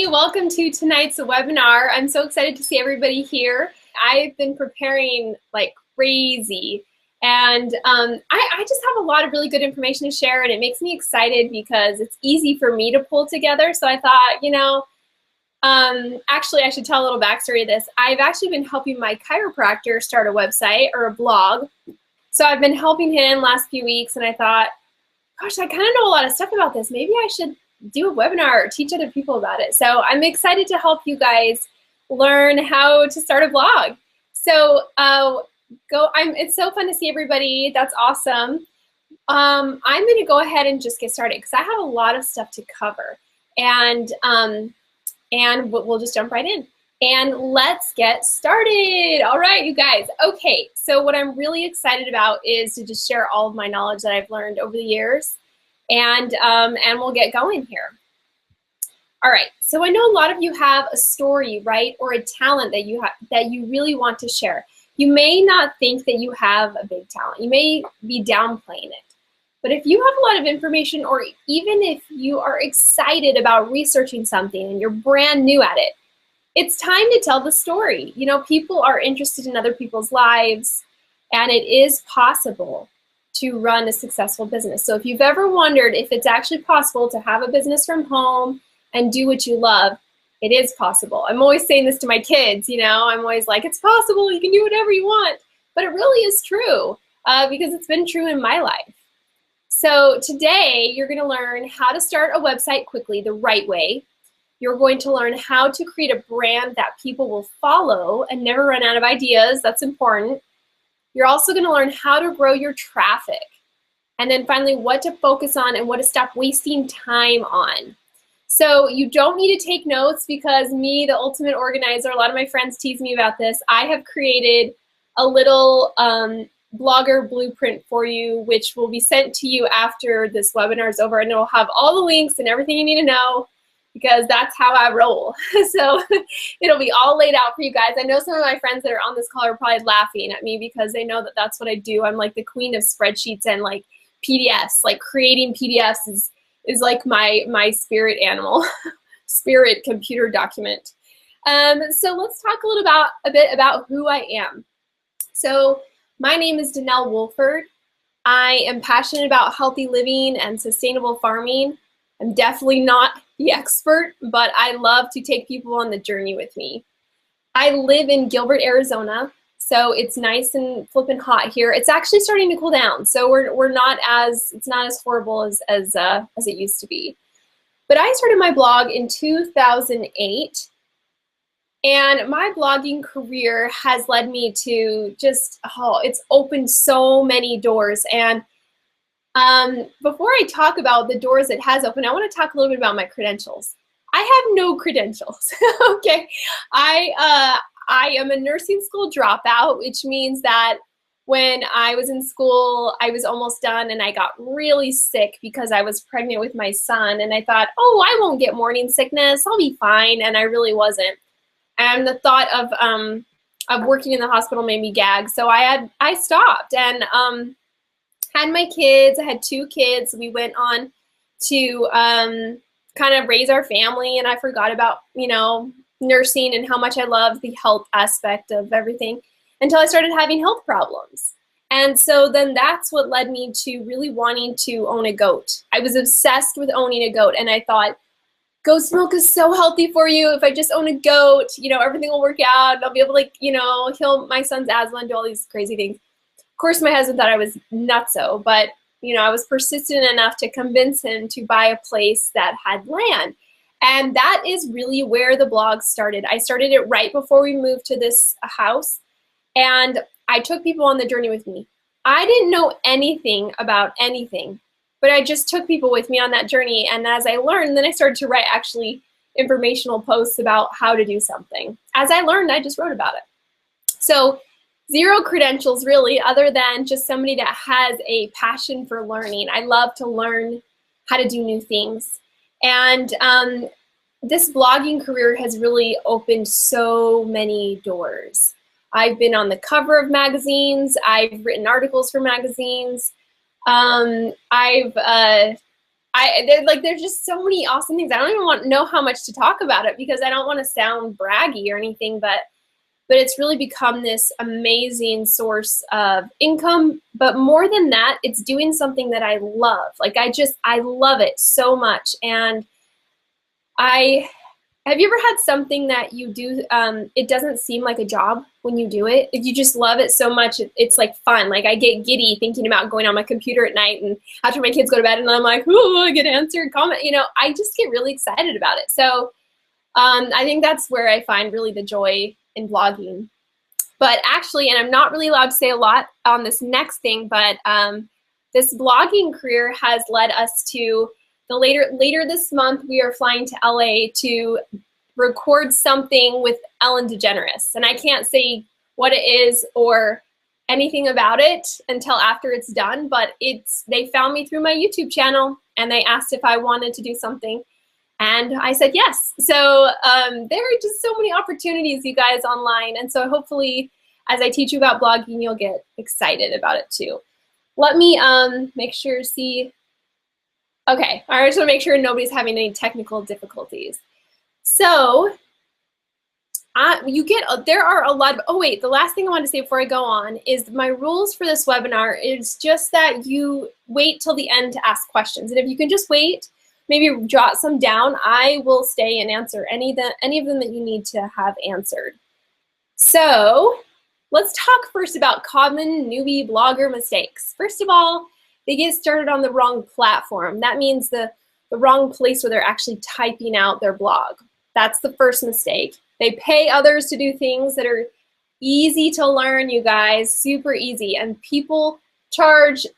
everybody. Welcome to tonight's webinar. I'm so excited to see everybody here. I've been preparing like crazy, and I just have a lot of really good information to share, and it makes me excited because it's easy for me to pull together. So I thought, actually I should tell a little backstory of this. I've actually been helping my chiropractor start a website or a blog. So I've been helping him last few weeks, and I thought, gosh, I kind of know a lot of stuff about this. Maybe I should do a webinar or teach other people about it. So I'm excited to help you guys learn how to start a blog. So it's so fun to see everybody. That's awesome. I'm going to go ahead and just get started because I have a lot of stuff to cover, and we'll just jump right in. And let's get started. All right, you guys. Okay, so what I'm really excited about is to just share all of my knowledge that I've learned over the years, and we'll get going here. All right, so I know a lot of you have a story, right, or a talent that you really want to share. You may not think that you have a big talent. You may be downplaying it. But if you have a lot of information, or even if you are excited about researching something and you're brand new at it, it's time to tell the story. You know, people are interested in other people's lives, and it is possible to run a successful business. So if you've ever wondered if it's actually possible to have a business from home and do what you love, it is possible. I'm always saying this to my kids, I'm always like, it's possible, you can do whatever you want. But it really is true because it's been true in my life. So today you're going to learn how to start a website quickly the right way. You're going to learn how to create a brand that people will follow and never run out of ideas. That's important. You're also going to learn how to grow your traffic. And then finally, what to focus on and what to stop wasting time on. So you don't need to take notes because me, the ultimate organizer, a lot of my friends tease me about this. I have created a little blogger blueprint for you, which will be sent to you after this webinar is over, and it'll have all the links and everything you need to know, because that's how I roll. So it'll be all laid out for you guys. I know some of my friends that are on this call are probably laughing at me because they know that that's what I do. I'm like the queen of spreadsheets and like PDFs. Like creating PDFs is like my spirit animal, spirit computer document. So let's talk a bit about who I am. So my name is DaNelle Wolford. I am passionate about healthy living and sustainable farming. I'm definitely not the expert, but I love to take people on the journey with me. I live in Gilbert, Arizona, so it's nice and flippin' hot here. It's actually starting to cool down, so it's not as horrible as it used to be. But I started my blog in 2008, and my blogging career has led me to it's opened so many doors. And before I talk about the doors it has opened, I want to talk a little bit about my credentials. I have no credentials. Okay, I am a nursing school dropout, which means that when I was in school, I was almost done, and I got really sick because I was pregnant with my son, and I thought, oh, I won't get morning sickness, I'll be fine, and I really wasn't. And the thought of working in the hospital made me gag, so I stopped and had my kids. I had 2 kids. We went on to kind of raise our family, and I forgot about, nursing and how much I loved the health aspect of everything until I started having health problems. And so then that's what led me to really wanting to own a goat. I was obsessed with owning a goat, and I thought, goat's milk is so healthy for you. If I just own a goat, everything will work out. I'll be able to, heal my son's asthma and do all these crazy things. Of course, my husband thought I was nutso, but I was persistent enough to convince him to buy a place that had land. And that is really where the blog started. I started it right before we moved to this house, and I took people on the journey with me. I didn't know anything about anything, but I just took people with me on that journey. And as I learned, then I started to write actually informational posts about how to do something. As I learned, I just wrote about it. So 0 credentials really, other than just somebody that has a passion for learning. I love to learn how to do new things. And this blogging career has really opened so many doors. I've been on the cover of magazines. I've written articles for magazines. I've there's just so many awesome things. I don't even know how much to talk about it because I don't want to sound braggy or anything, but it's really become this amazing source of income. But more than that, it's doing something that I love. Like I love it so much. And have you ever had something that you do, it doesn't seem like a job when you do it? If you just love it so much, it's like fun. Like I get giddy thinking about going on my computer at night and after my kids go to bed and I'm like, oh, I get to answer and comment. You know, I just get really excited about it. So I think that's where I find really the joy in blogging. But actually, and I'm not really allowed to say a lot on this next thing, but this blogging career has led us to later this month, we are flying to LA to record something with Ellen DeGeneres. And I can't say what it is or anything about it until after it's done, but they found me through my YouTube channel and they asked if I wanted to do something. And I said yes. So there are just so many opportunities, you guys, online. And so hopefully, as I teach you about blogging, you'll get excited about it too. Let me make sure, see. Okay, I just want to make sure nobody's having any technical difficulties. So there are a lot of, oh wait, the last thing I want to say before I go on is my rules for this webinar is just that you wait till the end to ask questions. And if you can just wait, maybe jot some down, I will stay and answer any of them that you need to have answered. So let's talk first about common newbie blogger mistakes. First of all, they get started on the wrong platform. That means the wrong place where they're actually typing out their blog. That's the first mistake. They pay others to do things that are easy to learn, you guys, super easy. And people charge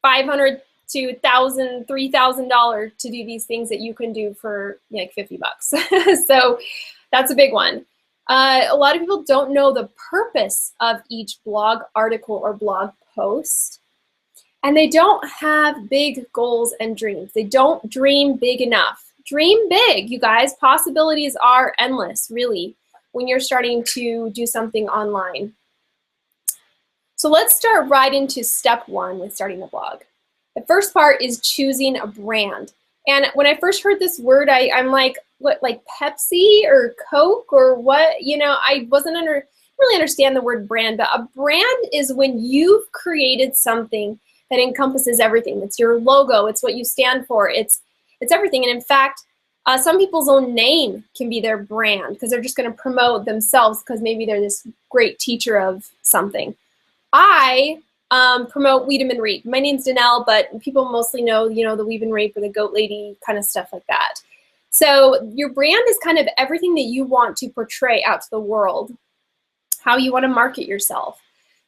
$500 to $1,000, $3,000 to do these things that you can do for like 50 bucks. So that's a big one. A lot of people don't know the purpose of each blog article or blog post. And they don't have big goals and dreams. They don't dream big enough. Dream big, you guys. Possibilities are endless, really, when you're starting to do something online. So let's start right into step one with starting a blog. The first part is choosing a brand. And when I first heard this word, I'm like, what, like Pepsi or Coke or what? You know, I wasn't really understand the word brand, but a brand is when you've created something that encompasses everything. It's your logo. It's what you stand for. It's everything. And in fact, some people's own name can be their brand because they're just going to promote themselves because maybe they're this great teacher of something. I promote Weed 'em and Reap. My name's DaNelle, but people mostly know, you know, the Weave and Rape or the Goat Lady kind of stuff like that. So your brand is kind of everything that you want to portray out to the world, how you want to market yourself.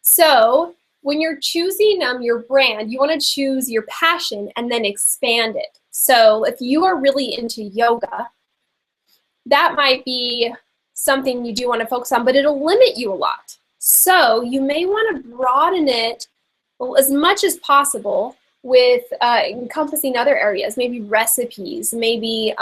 So when you're choosing your brand, you want to choose your passion and then expand it. So if you are really into yoga, that might be something you do want to focus on, but it'll limit you a lot. So you may want to broaden it as much as possible with encompassing other areas, maybe recipes, maybe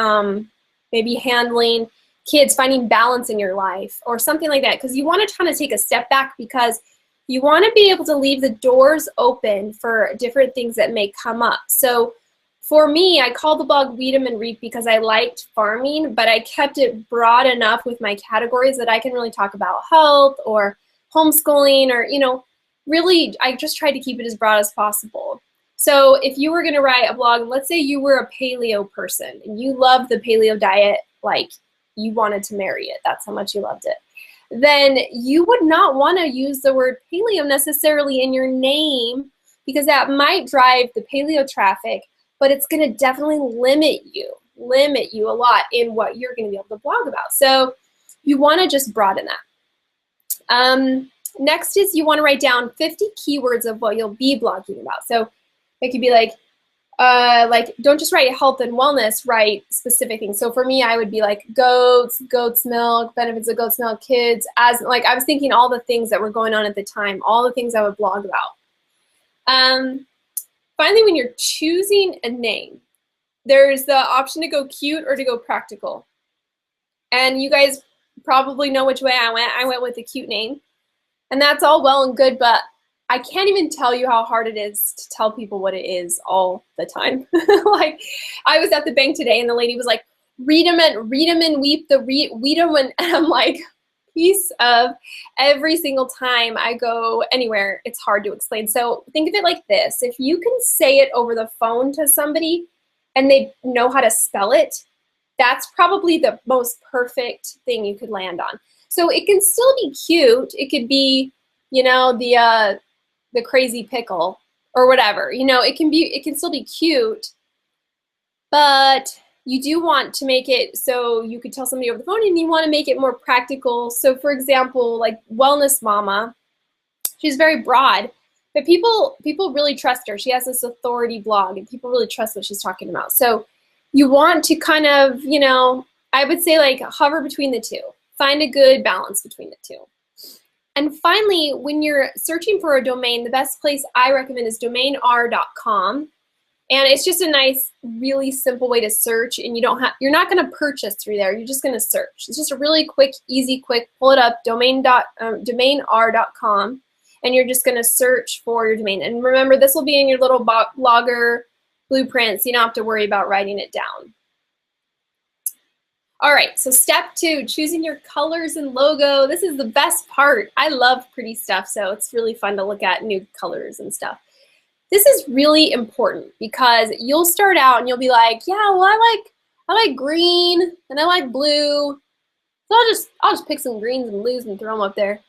handling kids, finding balance in your life or something like that, because you want to kind of take a step back because you want to be able to leave the doors open for different things that may come up. So for me, I call the blog Weed 'em and Reap because I liked farming, but I kept it broad enough with my categories that I can really talk about health or homeschooling or, you know, really I just tried to keep it as broad as possible. So if you were going to write a blog, let's say you were a paleo person and you loved the paleo diet, like you wanted to marry it. That's how much you loved it. Then you would not want to use the word paleo necessarily in your name because that might drive the paleo traffic, but it's going to definitely limit you a lot in what you're going to be able to blog about. So you want to just broaden that. Next is you want to write down 50 keywords of what you'll be blogging about. So it could be like don't just write health and wellness, write specific things. So for me, I would be like goats, goat's milk, benefits of goat's milk, kids, as like I was thinking all the things that were going on at the time, all the things I would blog about. Finally, when you're choosing a name, there's the option to go cute or to go practical. And you guys probably know which way I went. I went with a cute name. And that's all well and good, but I can't even tell you how hard it is to tell people what it is all the time. Like, I was at the bank today and the lady was like, read them and weep the weed them, and I'm like, piece of every single time I go anywhere, it's hard to explain. So think of it like this. If you can say it over the phone to somebody and they know how to spell it, that's probably the most perfect thing you could land on. So it can still be cute. It could be, you know, the crazy pickle or whatever. You know, it can still be cute, but you do want to make it so you could tell somebody over the phone, and you want to make it more practical. So for example, like Wellness Mama, she's very broad, but people really trust her. She has this authority blog and people really trust what she's talking about. So you want to kind of, you know, I would say like hover between the two. Find a good balance between the two. And finally, when you're searching for a domain, the best place I recommend is domainr.com. And it's just a nice, really simple way to search, and you're not going to purchase through there. You're just going to search. It's just a really quick, easy, pull it up, domainr.com, and you're just going to search for your domain. And remember, this will be in your little blogger blueprint, so you don't have to worry about writing it down. All right, so step 2, choosing your colors and logo. This is the best part. I love pretty stuff, so it's really fun to look at new colors and stuff. This is really important because you'll start out and you'll be like, yeah, well, I like green and I like blue. So I'll just pick some greens and blues and throw them up there.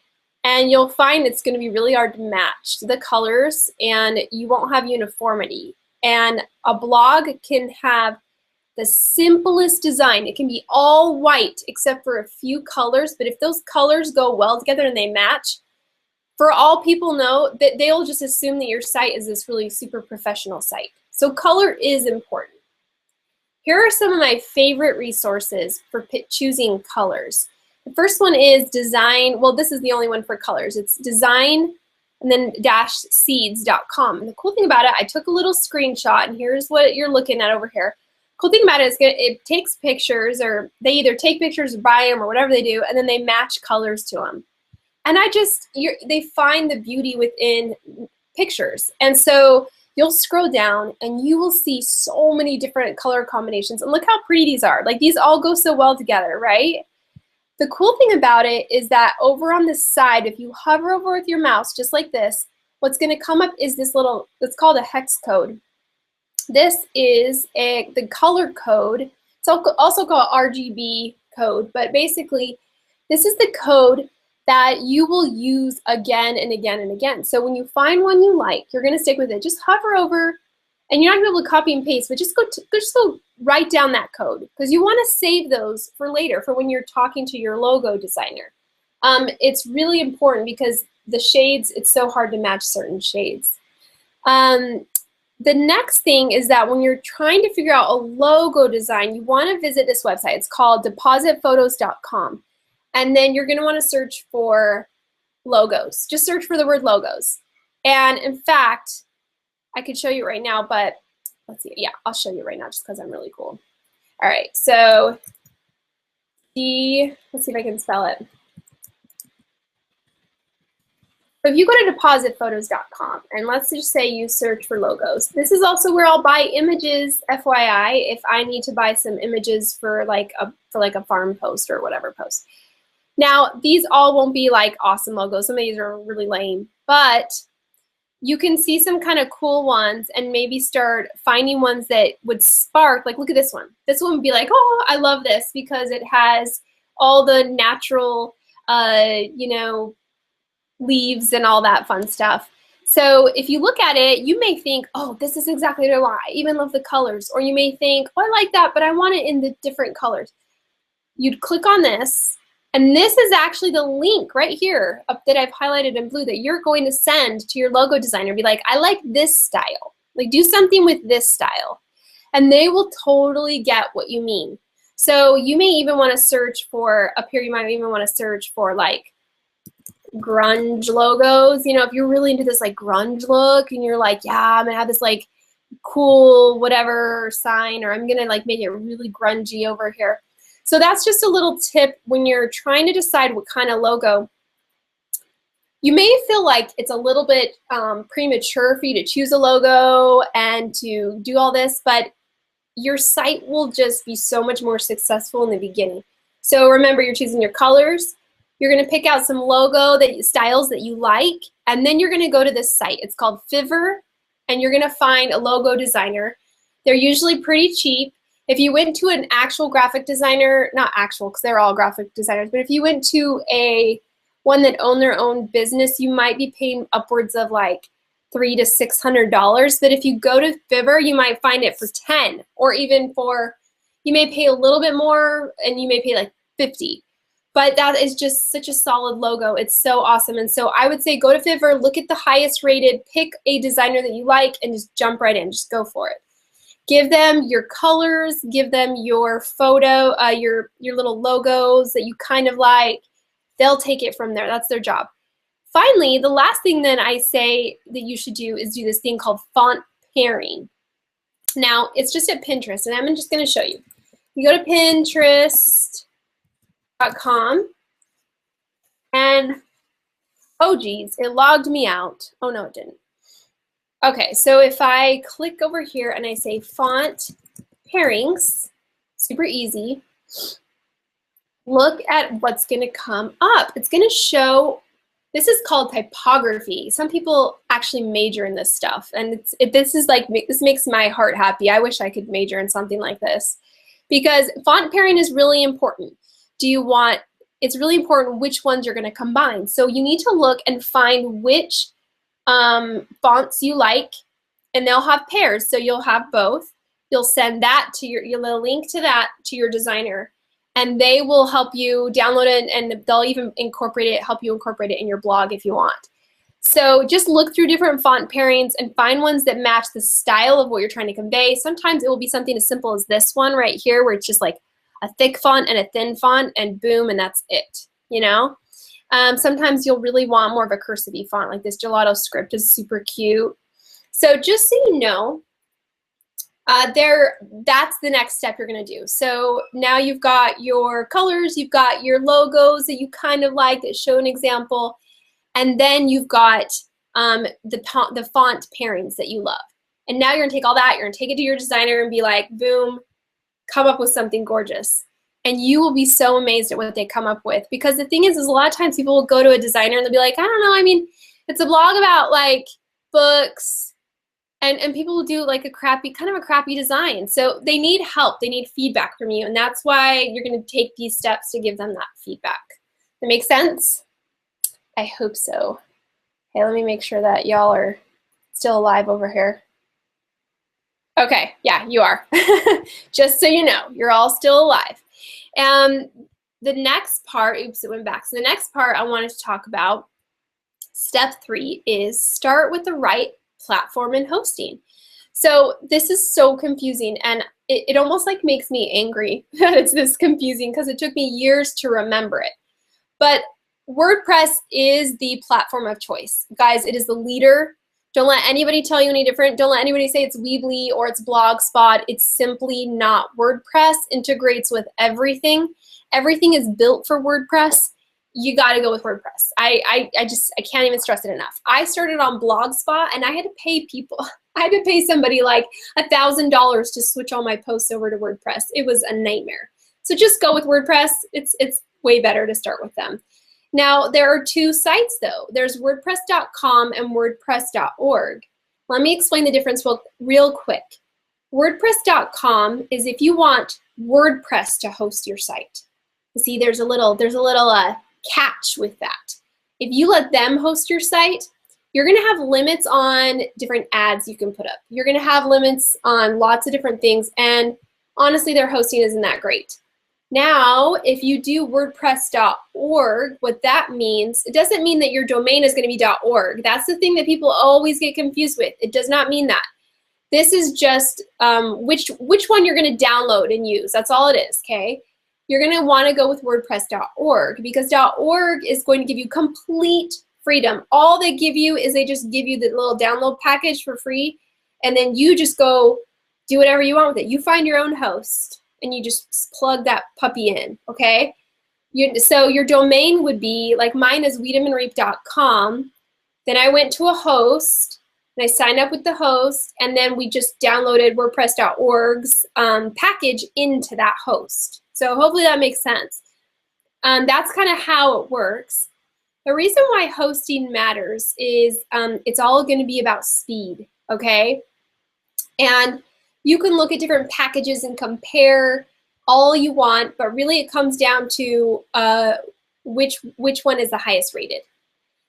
And you'll find it's going to be really hard to match the colors, and you won't have uniformity. And a blog can have the simplest design. It can be all white except for a few colors, but if those colors go well together and they match, for all people know, that they'll just assume that your site is this really super professional site. So color is important. Here are some of my favorite resources for choosing colors. The first one is design. Well, this is the only one for colors. It's design and then -seeds.com. And the cool thing about it, I took a little screenshot, and here's what you're looking at over here. Cool thing about it is it takes pictures, or they either take pictures or buy them or whatever they do, and then they match colors to them. And they find the beauty within pictures. And so you'll scroll down and you will see so many different color combinations. And look how pretty these are. Like, these all go so well together, right? The cool thing about it is that over on the side, if you hover over with your mouse just like this, what's going to come up is this little, it's called a hex code. This is the color code. It's also called RGB code, but basically this is the code that you will use again and again and again. So when you find one you like, you're going to stick with it. Just hover over, and you're not going to be able to copy and paste, but just go write down that code, because you want to save those for later, for when you're talking to your logo designer. It's really important because the shades, it's so hard to match certain shades. The next thing is that when you're trying to figure out a logo design, you want to visit this website. It's called depositphotos.com. And then you're going to want to search for logos. Just search for the word logos. And in fact, I could show you right now, but let's see. Yeah, I'll show you right now just because I'm really cool. All right, so let's see if I can spell it. So if you go to depositphotos.com, and let's just say you search for logos. This is also where I'll buy images, FYI, if I need to buy some images for like a farm post or whatever post. Now, these all won't be like awesome logos. Some of these are really lame, but you can see some kind of cool ones and maybe start finding ones that would spark, like look at this one. This one would be like, oh, I love this because it has all the natural, you know, leaves and all that fun stuff. So if you look at it, you may think, oh, this is exactly what I want. I even love the colors. Or you may think, oh, I like that, but I want it in the different colors. You'd click on this. And this is actually the link right here that I've highlighted in blue that you're going to send to your logo designer. Be like, I like this style. Like, do something with this style. And they will totally get what you mean. So you may even want to search for, up here you might even want to search for like grunge logos. You know, if you're really into this like grunge look and you're like, yeah, I'm going to have this like cool whatever sign, or I'm going to like make it really grungy over here. So that's just a little tip when you're trying to decide what kind of logo You may feel like it's a little bit premature for you to choose a logo and to do all this, but your site will just be so much more successful in the beginning. So remember, you're choosing your colors. You're going to pick out some logo styles that you like, and then you're going to go to this site. It's called Fiverr, and you're going to find a logo designer. They're usually pretty cheap. If you went to an actual graphic designer, not actual because they're all graphic designers, but if you went to one that owned their own business, you might be paying upwards of like $300 to $600. But if you go to Fiverr, you might find it for 10, or even you may pay a little bit more, and you may pay like 50. But that is just such a solid logo. It's so awesome. And so I would say go to Fiverr, look at the highest rated, pick a designer that you like, and just jump right in. Just go for it. Give them your colors, give them your photo, your little logos that you kind of like. They'll take it from there. That's their job. Finally, the last thing that I say that you should do is do this thing called font pairing. Now, it's just at Pinterest, and I'm just going to show you. You go to Pinterest.com, and oh geez, it logged me out. Oh no, it didn't. Okay, so if I click over here and I say font pairings, super easy, look at what's going to come up. It's going to show, this is called typography. Some people actually major in this stuff, and this makes my heart happy. I wish I could major in something like this, because font pairing is really important. It's really important which ones you're going to combine. So you need to look and find which fonts you like, and they'll have pairs, so you'll have both. You'll send that to you'll link to that to your designer, and they will help you download it, and they'll even help you incorporate it in your blog if you want. So just look through different font pairings and find ones that match the style of what you're trying to convey. Sometimes it will be something as simple as this one right here, where it's just like a thick font and a thin font, and boom, and that's it, you know? Sometimes you'll really want more of a cursive font, like this gelato script is super cute. So just so you know, that's the next step you're going to do. So now you've got your colors, you've got your logos that you kind of like that show an example, and then you've got the font pairings that you love. And now you're going to take all that, you're going to take it to your designer and be like, boom, come up with something gorgeous. And you will be so amazed at what they come up with. Because the thing is a lot of times people will go to a designer and they'll be like, I don't know, I mean, it's a blog about like books, and people will do like kind of a crappy design. So they need help, they need feedback from you, and that's why you're gonna take these steps to give them that feedback. That makes sense? I hope so. Okay, let me make sure that y'all are still alive over here. Okay, yeah, you are. Just so you know, you're all still alive. The next part, oops, it went back. So the next part I wanted to talk about, step 3, is start with the right platform and hosting. So this is so confusing, and it almost like makes me angry that it's this confusing, because it took me years to remember it. But WordPress is the platform of choice. Guys, it is the leader. Don't let anybody tell you any different. Don't let anybody say it's Weebly or it's Blogspot. It's simply not. WordPress integrates with everything. Everything is built for WordPress. You got to go with WordPress. I can't even stress it enough. I started on Blogspot, and I had to pay people. I had to pay somebody like $1,000 to switch all my posts over to WordPress. It was a nightmare. So just go with WordPress. It's way better to start with them. Now, there are 2 sites, though. There's WordPress.com and WordPress.org. Let me explain the difference real quick. WordPress.com is if you want WordPress to host your site. You see, there's a little catch with that. If you let them host your site, you're going to have limits on different ads you can put up. You're going to have limits on lots of different things, and honestly, their hosting isn't that great. Now, if you do WordPress.org, what that means, it doesn't mean that your domain is going to be .org. That's the thing that people always get confused with. It does not mean that. This is just which one you're going to download and use. That's all it is, okay? You're going to want to go with WordPress.org, because .org is going to give you complete freedom. All they give you is they just give you the little download package for free, and then you just go do whatever you want with it. You find your own host, and you just plug that puppy in, okay? So your domain would be, like mine is weedemandreap.com. Then I went to a host, and I signed up with the host, and then we just downloaded WordPress.org's package into that host. So hopefully that makes sense. That's kind of how it works. The reason why hosting matters is it's all going to be about speed, okay? And you can look at different packages and compare all you want, but really it comes down to which one is the highest rated.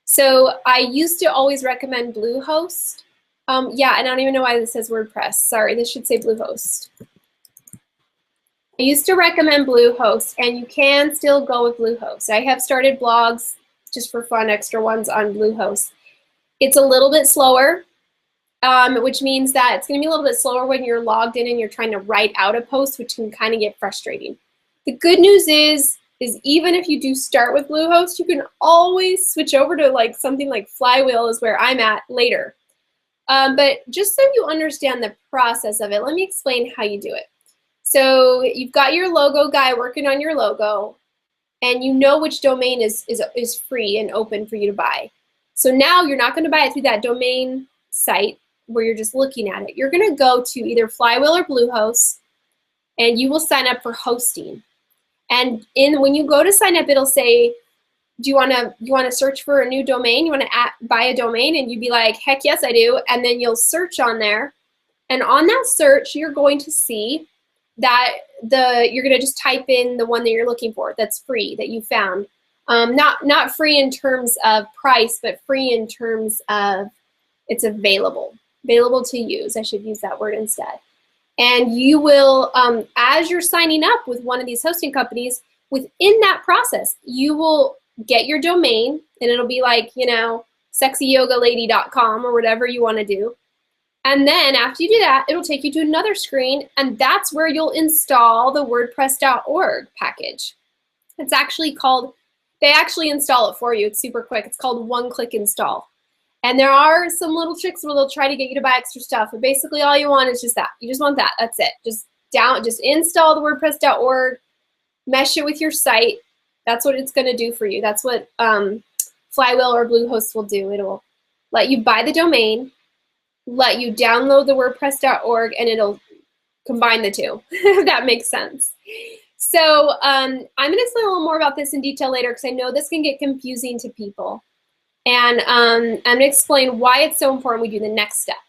So I used to always recommend Bluehost. Yeah, and I don't even know why this says WordPress. Sorry, this should say Bluehost. I used to recommend Bluehost, and you can still go with Bluehost. I have started blogs just for fun, extra ones on Bluehost. It's a little bit slower, which means that it's going to be a little bit slower when you're logged in and you're trying to write out a post, which can kind of get frustrating. The good news is even if you do start with Bluehost, you can always switch over to like something like Flywheel is where I'm at later. But just so you understand the process of it, let me explain how you do it. So you've got your logo guy working on your logo, and you know which domain is free and open for you to buy. So now you're not going to buy it through that domain site where you're just looking at it. You're going to go to either Flywheel or Bluehost, and you will sign up for hosting. And when you go to sign up, it'll say, do you want to search for a new domain? You want to buy a domain? And you'd be like, heck yes, I do. And then you'll search on there. And on that search, you're going to see that you're going to just type in the one that you're looking for that's free, that you found. Not free in terms of price, but free in terms of it's available to use. I should use that word instead. And you will, as you're signing up with one of these hosting companies, within that process, you will get your domain, and it'll be like, sexyyogalady.com or whatever you want to do. And then after you do that, it'll take you to another screen, and that's where you'll install the WordPress.org package. It's actually called, they actually install it for you. It's super quick. It's called one-click install. And there are some little tricks where they'll try to get you to buy extra stuff, but basically all you want is just that. You just want that. That's it. Just install the WordPress.org, mesh it with your site. That's what it's going to do for you. That's what Flywheel or Bluehost will do. It'll let you buy the domain, let you download the WordPress.org, and it'll combine the two, if that makes sense. So I'm going to explain a little more about this in detail later because I know this can get confusing to people. And I'm going to explain why it's so important we do the next step.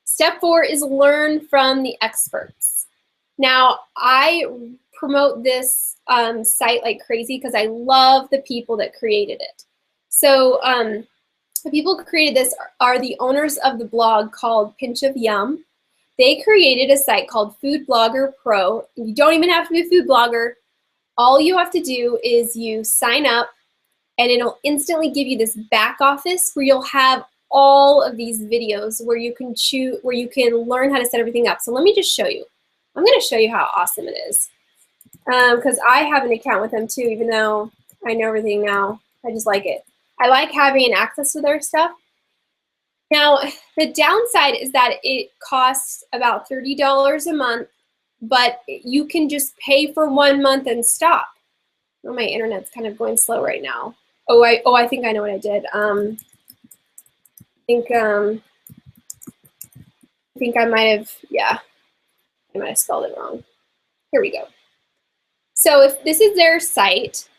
Step 4 is learn from the experts. Now, I promote this site like crazy because I love the people that created it. So the people who created this are the owners of the blog called Pinch of Yum. They created a site called Food Blogger Pro. You don't even have to be a food blogger. All you have to do is you sign up, and it'll instantly give you this back office where you'll have all of these videos where you can learn how to set everything up. So let me just show you. I'm going to show you how awesome it is. Because I have an account with them too, even though I know everything now. I just like it. I like having access to their stuff. Now, the downside is that it costs about $30 a month, but you can just pay for 1 month and stop. Oh, my internet's kind of going slow right now. I think I know what I did. I think I might have, yeah, I might have spelled it wrong. Here we go. So if this is their site,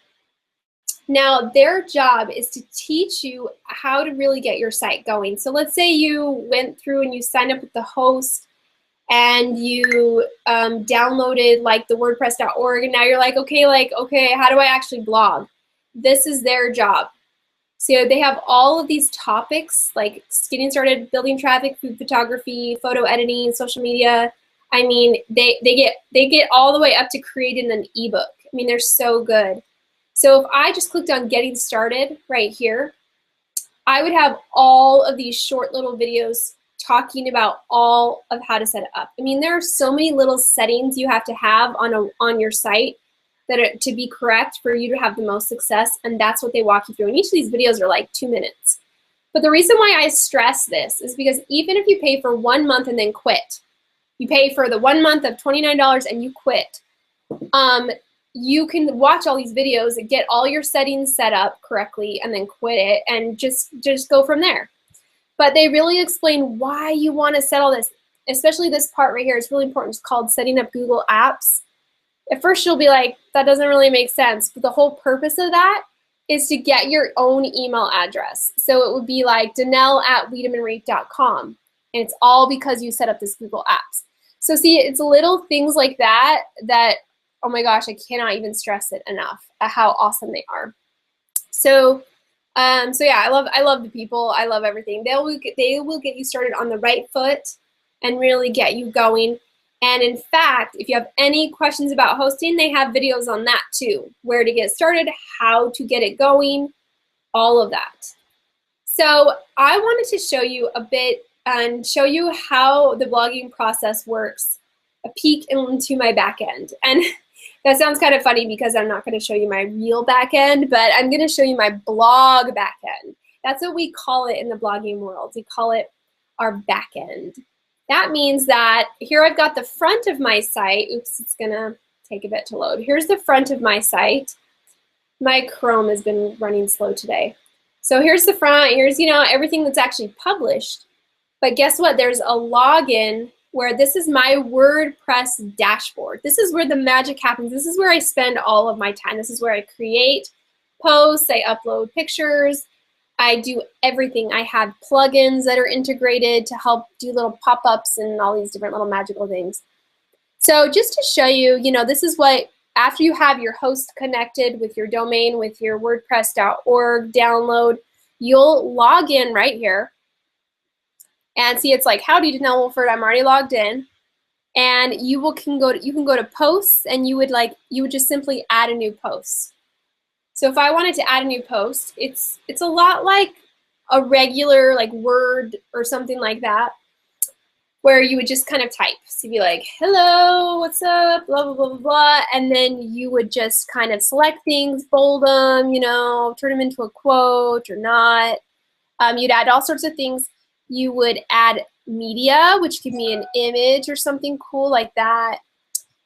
now their job is to teach you how to really get your site going. So let's say you went through and you signed up with the host and you downloaded like the WordPress.org, and now you're like, okay, how do I actually blog? This is their job. So they have all of these topics like getting started, building traffic, food photography, photo editing, social media. I mean, they get all the way up to creating an ebook. I mean, they're so good. So if I just clicked on getting started right here, I would have all of these short little videos talking about all of how to set it up. I mean, there are so many little settings you have to have on your site that are to be correct for you to have the most success, and that's what they walk you through. And each of these videos are like 2 minutes. But the reason why I stress this is because even if you pay for 1 month and then quit, you pay for the 1 month of $29 and you quit, you can watch all these videos and get all your settings set up correctly and then quit it and just go from there. But they really explain why you want to set all this, especially this part right here. It's really important. It's called setting up Google Apps. At first you'll be like, that doesn't really make sense. But the whole purpose of that is to get your own email address. So it would be like DaNelle@WeedemandReap.com. And it's all because you set up this Google Apps. So see, it's little things like that that, oh my gosh, I cannot even stress it enough at how awesome they are. So yeah, I love the people. I love everything. They will get you started on the right foot and really get you going. And in fact, if you have any questions about hosting, they have videos on that too. Where to get started, how to get it going, all of that. So I wanted to show you a bit and show you how the blogging process works, a peek into my back end. And that sounds kind of funny because I'm not going to show you my real back end, but I'm going to show you my blog back end. That's what we call it in the blogging world. We call it our back end. That means that here I've got the front of my site. Oops, it's going to take a bit to load. Here's the front of my site. My Chrome has been running slow today. So here's the front. Here's, you know, everything that's actually published. But guess what? There's a login where this is my WordPress dashboard. This is where the magic happens. This is where I spend all of my time. This is where I create posts, I upload pictures, I do everything. I have plugins that are integrated to help do little pop-ups and all these different little magical things. So just to show you, you know, this is what, after you have your host connected with your domain, with your WordPress.org download, you'll log in right here. And see, it's like, howdy, DaNelle Wolford, I'm already logged in. And you can go to posts, and you would just simply add a new post. So if I wanted to add a new post, it's a lot like a regular like Word or something like that, where you would just kind of type. So you'd be like, hello, what's up, blah, blah, blah, blah, blah. And then you would just kind of select things, bold them, you know, turn them into a quote or not. You'd add all sorts of things. You would add media, which could be an image or something cool like that.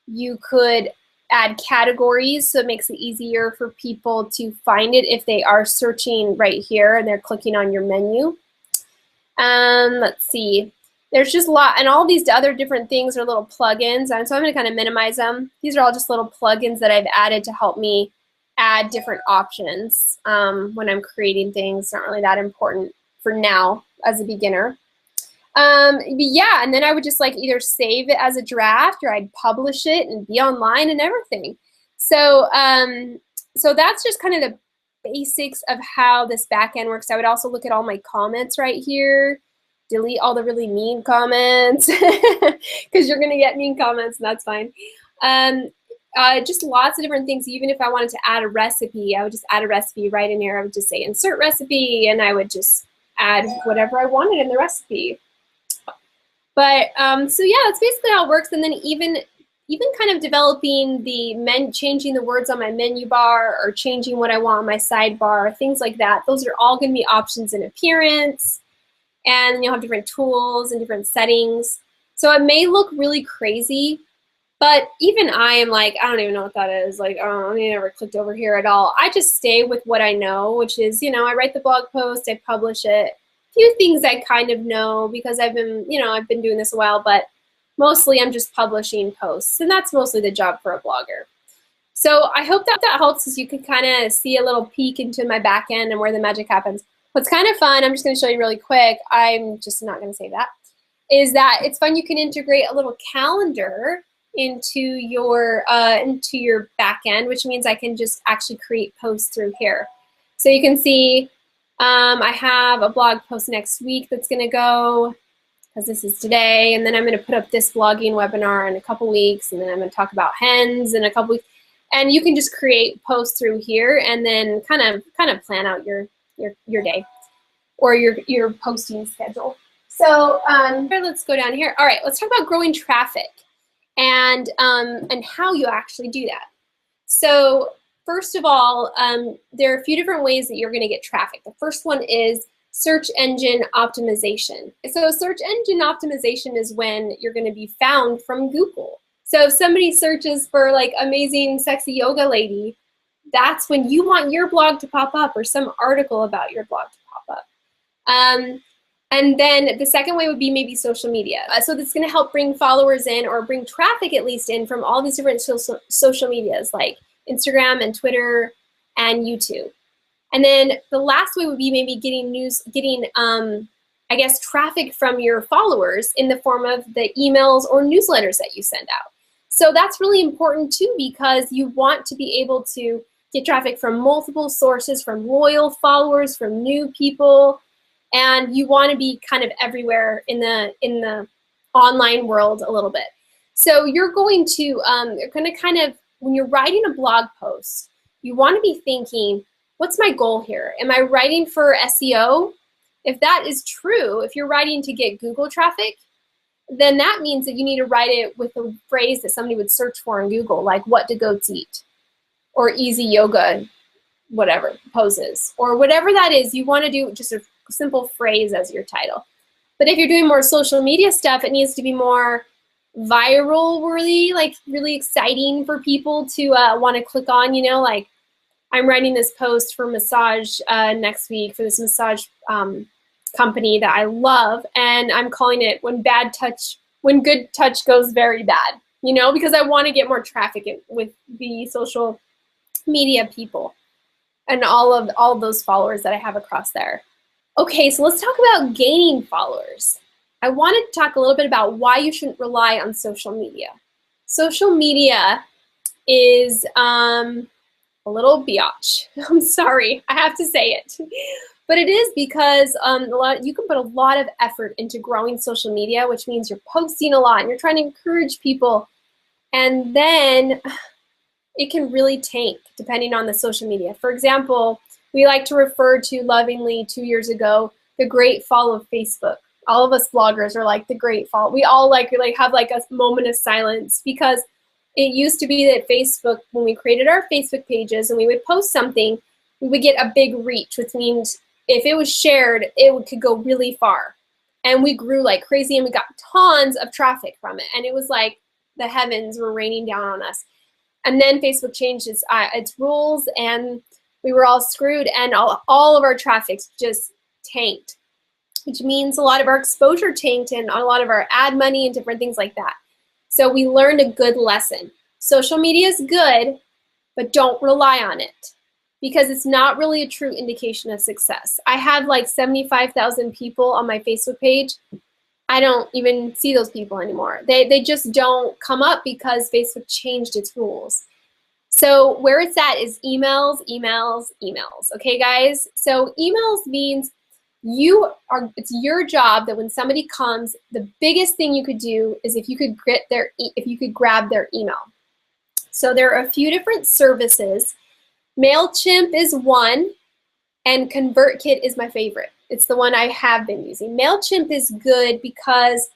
You could add categories, so it makes it easier for people to find it if they are searching right here and they're clicking on your menu. Let's see. There's just a lot, and all these other different things are little plugins, and so I'm going to kind of minimize them. These are all just little plugins that I've added to help me add different options when I'm creating things. It's not really that important for now as a beginner. But yeah, and then I would just like either save it as a draft or I'd publish it and be online and everything. So so that's just kind of the basics of how this back end works. I would also look at all my comments right here, delete all the really mean comments because you're gonna get mean comments and that's fine. Just lots of different things. Even if I wanted to add a recipe, I would just add a recipe right in here. I would just say insert recipe and I would just add whatever I wanted in the recipe. But so yeah, that's basically how it works. And then even kind of developing the changing the words on my menu bar or changing what I want on my sidebar, things like that. Those are all going to be options in appearance. And then you'll have different tools and different settings. So it may look really crazy, but even I am like, I don't even know what that is. Like, I never clicked over here at all. I just stay with what I know, which is, you know, I write the blog post, I publish it. Few things I kind of know because I've been doing this a while, but mostly I'm just publishing posts, and that's mostly the job for a blogger. So I hope that helps, as you can kind of see a little peek into my back end and where the magic happens. What's kind of fun, I'm just going to show you really quick, I'm just not going to say that, is that it's fun. You can integrate a little calendar into your back end, which means I can just actually create posts through here. So you can see I have a blog post next week that's going to go, because this is today, and then I'm going to put up this blogging webinar in a couple weeks, and then I'm going to talk about hens in a couple weeks. And you can just create posts through here and then kind of plan out your day or your posting schedule. So let's go down here. All right, let's talk about growing traffic and how you actually do that. So first of all, there are a few different ways that you're going to get traffic. The first one is search engine optimization. So search engine optimization is when you're going to be found from Google. So if somebody searches for like amazing sexy yoga lady, that's when you want your blog to pop up, or some article about your blog to pop up. And then the second way would be maybe social media. So that's going to help bring followers in, or bring traffic at least in, from all these different social medias like Instagram and Twitter and YouTube. And then the last way would be maybe getting I guess, traffic from your followers in the form of the emails or newsletters that you send out. So that's really important too, because you want to be able to get traffic from multiple sources, from loyal followers, from new people, and you want to be kind of everywhere in the online world a little bit. So you're going to kind of, when you're writing a blog post, you want to be thinking, what's my goal here? Am I writing for SEO? If that is true, if you're writing to get Google traffic, then that means that you need to write it with a phrase that somebody would search for in Google, like what do goats eat, or easy yoga, whatever, poses, or whatever that is. You want to do just a simple phrase as your title. But if you're doing more social media stuff, it needs to be more viral worthy, like really exciting for people to want to click on, you know, like I'm writing this post for massage next week for this massage company that I love, and I'm calling it when good touch goes very bad, you know, because I want to get more traffic with the social media people and all of those followers that I have across there. Okay, so let's talk about gaining followers. I wanted to talk a little bit about why you shouldn't rely on social media. Social media is a little biatch. I'm sorry, I have to say it. But it is because you can put a lot of effort into growing social media, which means you're posting a lot and you're trying to encourage people. And then it can really tank depending on the social media. For example, we like to refer to lovingly 2 years ago, the great fall of Facebook. All of us bloggers are like the great fall. We all like have like a moment of silence, because it used to be that Facebook, when we created our Facebook pages and we would post something, we would get a big reach, which means if it was shared, could go really far. And we grew like crazy, and we got tons of traffic from it. And it was like the heavens were raining down on us. And then Facebook changed its rules, and we were all screwed, and all of our traffic just tanked, which means a lot of our exposure tanked, and a lot of our ad money and different things like that. So we learned a good lesson. Social media is good, but don't rely on it, because it's not really a true indication of success. I have like 75,000 people on my Facebook page. I don't even see those people anymore. They just don't come up because Facebook changed its rules. So where it's at is emails, emails, emails. Okay, guys? So emails means it's your job that when somebody comes, the biggest thing you could do is if you could grab their email. So there are a few different services. MailChimp is one, and ConvertKit is my favorite. It's the one I have been using. MailChimp is good because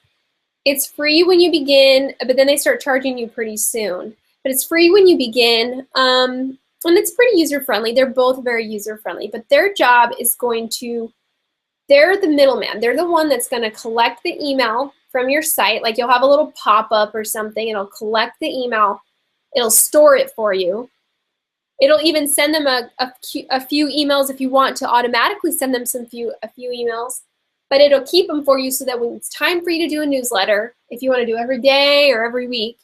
it's free when you begin, but then they start charging you pretty soon. But it's free when you begin, and it's pretty user-friendly. They're both very user-friendly, but their job is they're the middleman. They're the one that's going to collect the email from your site. Like you'll have a little pop-up or something. It'll collect the email. It'll store it for you. It'll even send them a few emails if you want to automatically send them a few emails. But it'll keep them for you so that when it's time for you to do a newsletter, if you want to do every day or every week,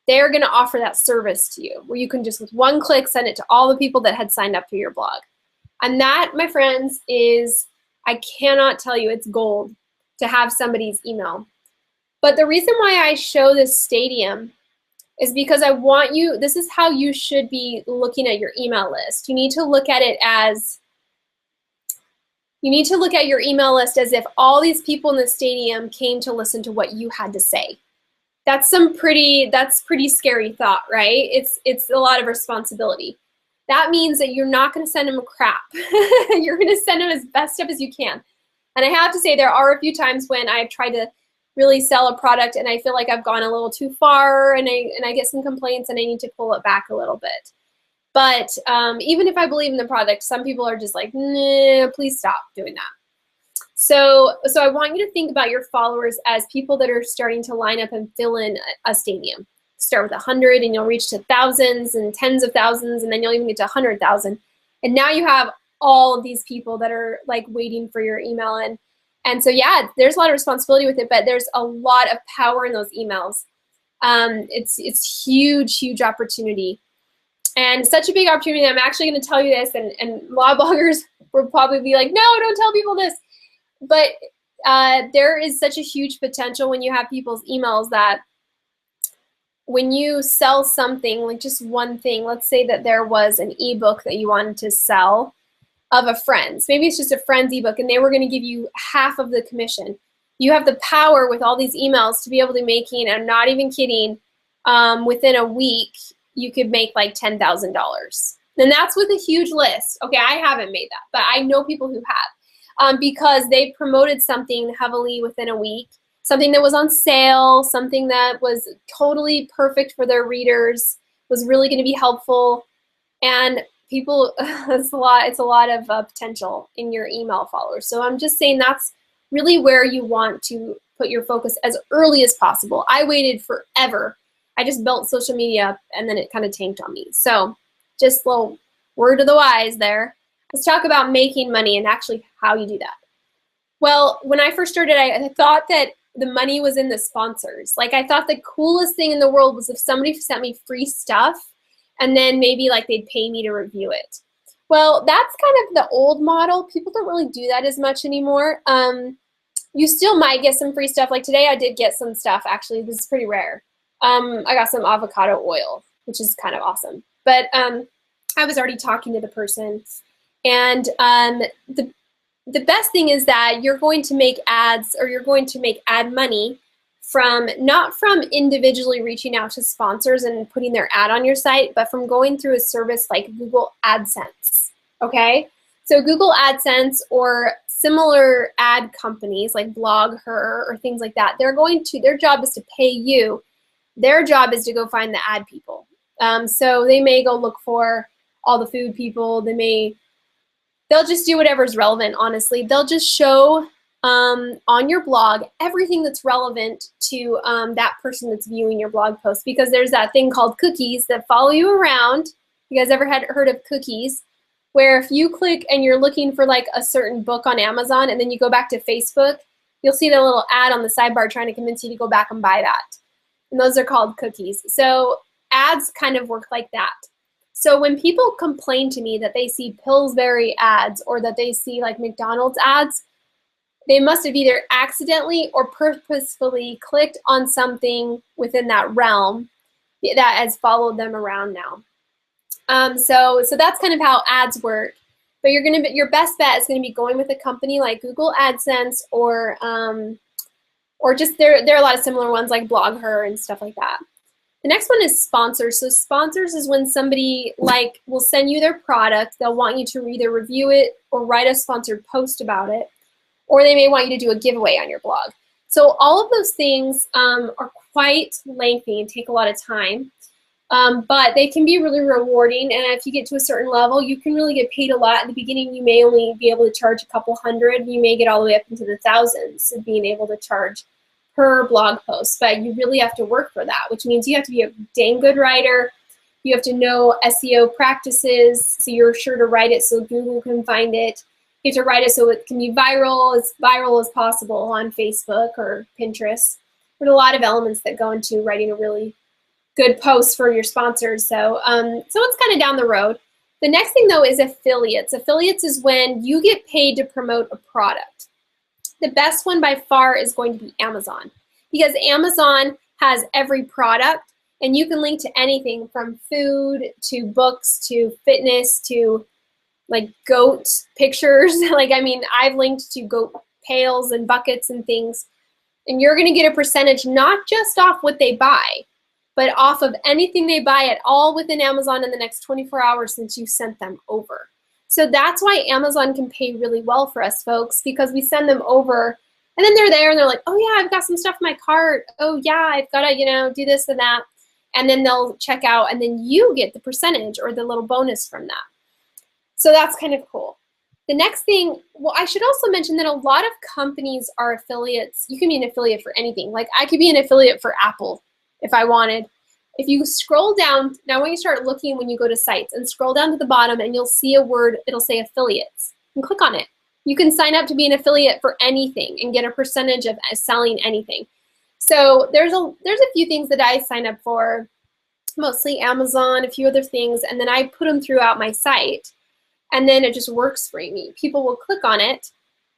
they're going to offer that service to you, where you can just with one click send it to all the people that had signed up for your blog. And that, my friends, I cannot tell you, it's gold to have somebody's email. But the reason why I show this stadium is because I want you, this is how you should be looking at your email list. You need to look at your email list as if all these people in the stadium came to listen to what you had to say. That's pretty scary thought, right? It's a lot of responsibility. That means that you're not going to send them crap. You're going to send them as best stuff as you can. And I have to say, there are a few times when I've tried to really sell a product and I feel like I've gone a little too far, and I get some complaints and I need to pull it back a little bit. But even if I believe in the product, some people are just like, nah, please stop doing that. So I want you to think about your followers as people that are starting to line up and fill in a stadium. start with 100 and you'll reach to thousands and tens of thousands, and then you'll even get to 100,000. And now you have all of these people that are like waiting for your email. And so, yeah, there's a lot of responsibility with it, but there's a lot of power in those emails. It's huge opportunity. And such a big opportunity. I'm actually going to tell you this, and a lot of bloggers will probably be like, no, don't tell people this. But there is such a huge potential when you have people's emails that when you sell something, like just one thing, let's say that there was an ebook that you wanted to sell of a friend's. Maybe it's just a friend's ebook, and they were going to give you half of the commission. You have the power with all these emails to be able to making, I'm not even kidding, within a week, you could make like $10,000. And that's with a huge list. Okay, I haven't made that, but I know people who have because they promoted something heavily within a week, something that was on sale, something that was totally perfect for their readers, was really going to be helpful. And people, it's a lot of potential in your email followers. So I'm just saying that's really where you want to put your focus as early as possible. I waited forever. I just built social media and then it kind of tanked on me. So just a little word of the wise there. Let's talk about making money and actually how you do that. Well, when I first started, I thought that the money was in the sponsors. Like I thought the coolest thing in the world was if somebody sent me free stuff and then maybe like they'd pay me to review it. Well, that's kind of the old model. People don't really do that as much anymore. You still might get some free stuff. Like today I did get some stuff, actually. This is pretty rare. I got some avocado oil, which is kind of awesome. But I was already talking to the person. And the best thing is that you're going to make ads, or you're going to make ad money from, not from individually reaching out to sponsors and putting their ad on your site, but from going through a service like Google AdSense, okay? So Google AdSense or similar ad companies like BlogHer or things like that, their job is to pay you. Their job is to go find the ad people. So they may go look for all the food people. They'll just do whatever's relevant, honestly. They'll just show on your blog everything that's relevant to that person that's viewing your blog post, because there's that thing called cookies that follow you around. You guys ever heard of cookies? Where if you click and you're looking for like a certain book on Amazon and then you go back to Facebook, you'll see the little ad on the sidebar trying to convince you to go back and buy that. And those are called cookies. So ads kind of work like that. So when people complain to me that they see Pillsbury ads or that they see like McDonald's ads, they must have either accidentally or purposefully clicked on something within that realm that has followed them around now. So that's kind of how ads work. But your best bet is going to be going with a company like Google AdSense or just there are a lot of similar ones like BlogHer and stuff like that. The next one is sponsors. So sponsors is when somebody like will send you their product. They'll want you to either review it or write a sponsored post about it, or they may want you to do a giveaway on your blog. So all of those things are quite lengthy and take a lot of time, but they can be really rewarding. And if you get to a certain level, you can really get paid a lot. In the beginning, you may only be able to charge a couple hundred. You may get all the way up into the thousands of being able to charge per blog post, but you really have to work for that, which means you have to be a dang good writer. You have to know SEO practices, so you're sure to write it so Google can find it. You have to write it so it can be viral, as viral as possible on Facebook or Pinterest. There's a lot of elements that go into writing a really good post for your sponsors. So it's kind of down the road. The next thing though is affiliates. Affiliates is when you get paid to promote a product. The best one by far is going to be Amazon, because Amazon has every product and you can link to anything from food to books to fitness to like goat pictures. Like, I mean, I've linked to goat pails and buckets and things, and you're going to get a percentage not just off what they buy, but off of anything they buy at all within Amazon in the next 24 hours since you sent them over. So that's why Amazon can pay really well for us folks, because we send them over and then they're there and they're like, oh yeah, I've got some stuff in my cart. Oh yeah, I've got to, do this and that. And then they'll check out and then you get the percentage or the little bonus from that. So that's kind of cool. The next thing, well, I should also mention that a lot of companies are affiliates. You can be an affiliate for anything. Like I could be an affiliate for Apple if I wanted. If you scroll down, now when you start looking when you go to sites and scroll down to the bottom and you'll see a word, it'll say affiliates, and click on it. You can sign up to be an affiliate for anything and get a percentage of selling anything. So there's a few things that I sign up for, mostly Amazon, a few other things, and then I put them throughout my site, and then it just works for me. People will click on it.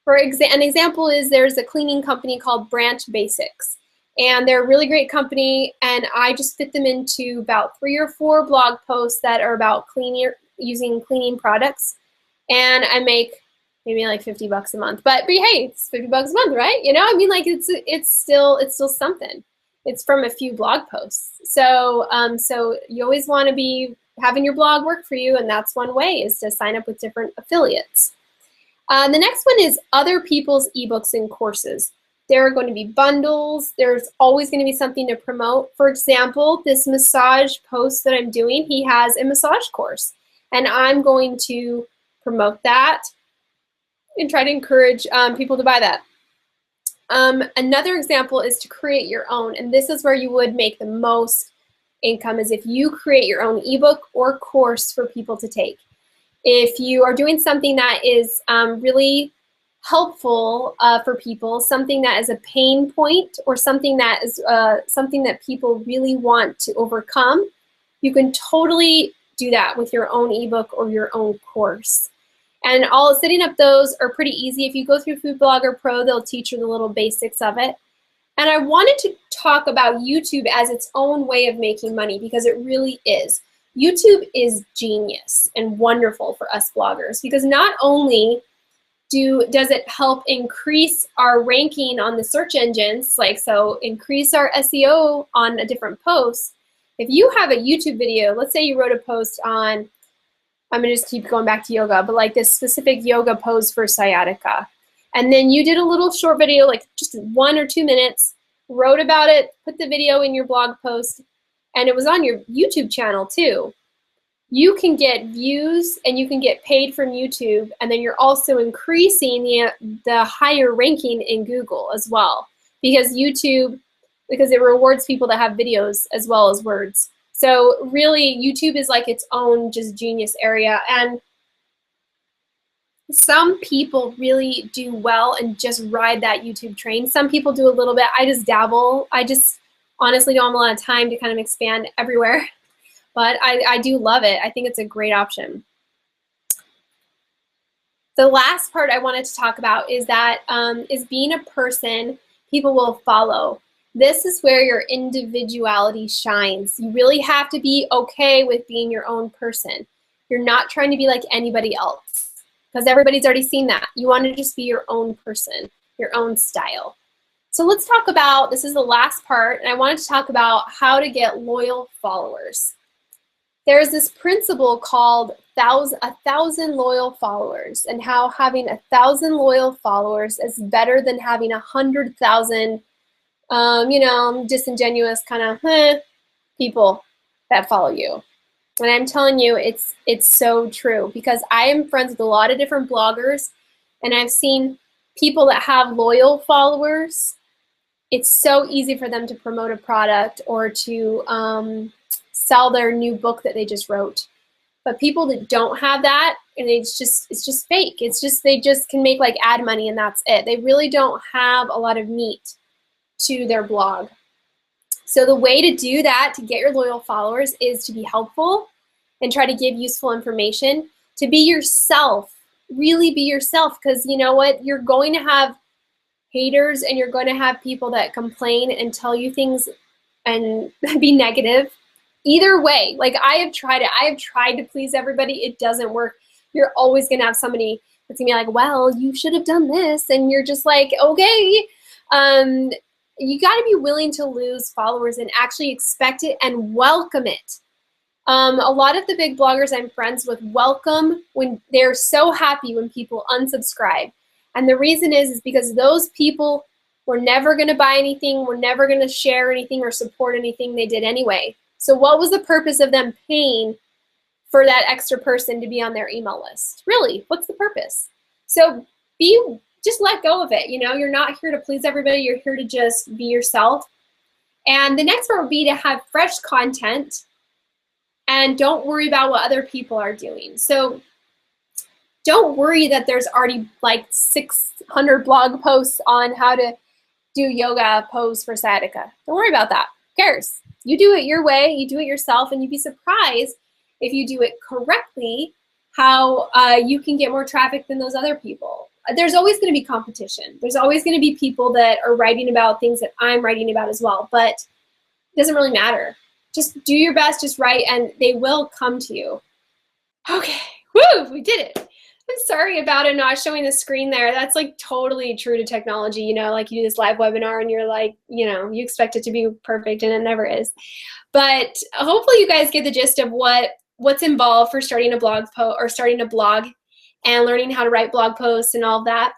An example is there's a cleaning company called Branch Basics, and they're a really great company, and I just fit them into about 3 or 4 blog posts that are about using cleaning products, and I make maybe like $50 a month. But hey, it's $50 a month, right? You know, I mean, like it's still something. It's from a few blog posts. So so you always want to be having your blog work for you, and that's one way, is to sign up with different affiliates. The next one is other people's ebooks and courses. There are going to be bundles. There's always going to be something to promote. For example, this massage post that I'm doing, he has a massage course, and I'm going to promote that and try to encourage people to buy that. Another example is to create your own, and this is where you would make the most income, is if you create your own ebook or course for people to take. If you are doing something that is really helpful for people, something that is a pain point, or something that is something that people really want to overcome, you can totally do that with your own ebook or your own course. And setting up those are pretty easy. If you go through Food Blogger Pro, they'll teach you the little basics of it. And I wanted to talk about YouTube as its own way of making money, because it really is. YouTube is genius and wonderful for us bloggers, because not only does it help increase our ranking on the search engines, so increase our SEO on a different post. If you have a YouTube video, let's say you wrote a post on, I'm going to just keep going back to yoga, but like this specific yoga pose for sciatica. And then you did a little short video, like just 1 or 2 minutes, wrote about it, put the video in your blog post, and it was on your YouTube channel too. You can get views and you can get paid from YouTube, and then you're also increasing the higher ranking in Google as well, because it rewards people that have videos as well as words. So really, YouTube is like its own just genius area, and some people really do well and just ride that YouTube train. Some people do a little bit. I just dabble. I just honestly don't have a lot of time to kind of expand everywhere, but I do love it. I think it's a great option. The last part I wanted to talk about is that is being a person people will follow. This is where your individuality shines. You really have to be okay with being your own person. You're not trying to be like anybody else, because everybody's already seen that. You want to just be your own person, your own style. So let's talk about, this is the last part, and I wanted to talk about how to get loyal followers. There's this principle called 1,000 loyal followers, and how having 1,000 loyal followers is better than having 100,000 disingenuous kind of people that follow you. And I'm telling you, it's so true, because I am friends with a lot of different bloggers, and I've seen people that have loyal followers. It's so easy for them to promote a product or to sell their new book that they just wrote. But people that don't have that, and it's just fake. It's just, they just can make like ad money and that's it. They really don't have a lot of meat to their blog. So the way to do that, to get your loyal followers, is to be helpful and try to give useful information, to be yourself, really be yourself, because you know what? You're going to have haters, and you're going to have people that complain and tell you things and be negative. Either way, like I have tried it. I have tried to please everybody. It doesn't work. You're always going to have somebody that's going to be like, well, you should have done this. And you're just like, okay. You got to be willing to lose followers and actually expect it and welcome it. A lot of the big bloggers I'm friends with welcome when they're so happy when people unsubscribe. And the reason is because those people were never going to buy anything, were never going to share anything or support anything they did anyway. So what was the purpose of them paying for that extra person to be on their email list? Really, what's the purpose? So just let go of it. You know, you're not here to please everybody. You're here to just be yourself. And the next part would be to have fresh content and don't worry about what other people are doing. So don't worry that there's already like 600 blog posts on how to do yoga pose for sciatica. Don't worry about that. Who cares? You do it your way, you do it yourself, and you'd be surprised if you do it correctly how you can get more traffic than those other people. There's always going to be competition. There's always going to be people that are writing about things that I'm writing about as well, but it doesn't really matter. Just do your best, just write, and they will come to you. Okay, woo, we did it. I'm sorry about it not showing the screen there. That's like totally true to technology, you know, like you do this live webinar and you're like, you know, you expect it to be perfect and it never is. But hopefully you guys get the gist of what's involved for starting a blog post or starting a blog and learning how to write blog posts and all of that.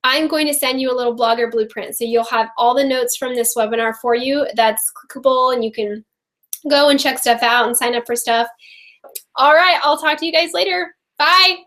I'm going to send you a little blogger blueprint. So you'll have all the notes from this webinar for you that's clickable, and you can go and check stuff out and sign up for stuff. All right, I'll talk to you guys later. Bye.